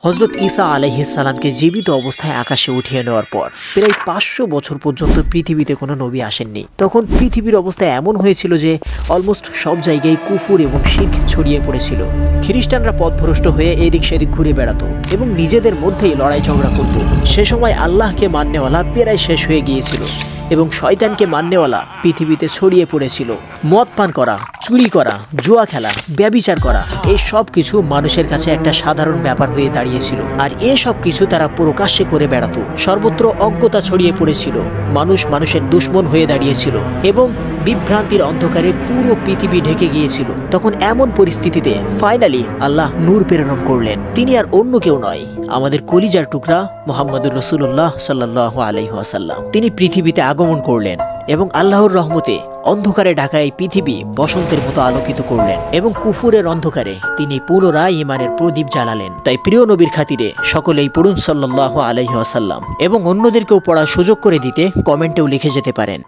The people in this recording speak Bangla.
হযরত ঈসা আলাইহিস সালামকে জীবিত অবস্থায় আকাশে উঠিয়ে নেওয়ার পর প্রায় 500 বছর পর্যন্ত পৃথিবীতে কোনো নবী আসেননি। তখন পৃথিবীর অবস্থা এমন হয়েছিল যে অলমোস্ট সব জায়গায় কুফর এবং শিরক ছড়িয়ে পড়েছিল। খ্রিস্টানরা পথভ্রষ্ট হয়ে এদিক সেদিক ঘুরে বেড়াতো এবং নিজেদের মধ্যেই লড়াই ঝগড়া করত। সে সময় আল্লাহকে মাননেওয়ালা প্রায় শেষ হয়ে গিয়েছিল এবং শয়তানকে মাননেওয়ালা পৃথিবীতে ছড়িয়ে পড়েছিল। মদ পান করা, চুরি করা, জুয়া খেলা, ব্যভিচার করা, এই সব কিছু মানুষের কাছে একটা সাধারণ ব্যাপার হয়ে দাঁড়িয়েছিল। আর এসব কিছু তারা প্রকাশ্যে করে বেড়াতো। সর্বত্র অজ্ঞতা ছড়িয়ে পড়েছিল, মানুষ মানুষের দুশ্মন হয়ে দাঁড়িয়েছিল এবং বিভ্রান্তির অন্ধকারে পুরো পৃথিবী ঢেকে গিয়েছিল। তখন এমন পরিস্থিতিতে ফাইনালি আল্লাহ নূর প্রেরণ করলেন। তিনি আর অন্য কেউ নয়, আমাদের কলিজার টুকরা মুহাম্মদুর রাসূলুল্লাহ সাল্লাল্লাহু আলাইহি ওয়াসাল্লাম। তিনি পৃথিবীতে আগমন করলেন এবং আল্লাহর রহমতে অন্ধকারে ঢাকা এই পৃথিবী বসন্তের মতো আলোকিত করলেন এবং কুফুরের অন্ধকারে তিনি পুনরায় ঈমানের প্রদীপ জ্বালালেন। তাই প্রিয় নবীর খাতিরে সকলেই পড়ুন সাল্লাল্লাহু আলাইহি ওয়াসাল্লাম এবং অন্যদেরকেও পড়ার সুযোগ করে দিতে কমেন্টেও লিখে যেতে পারেন।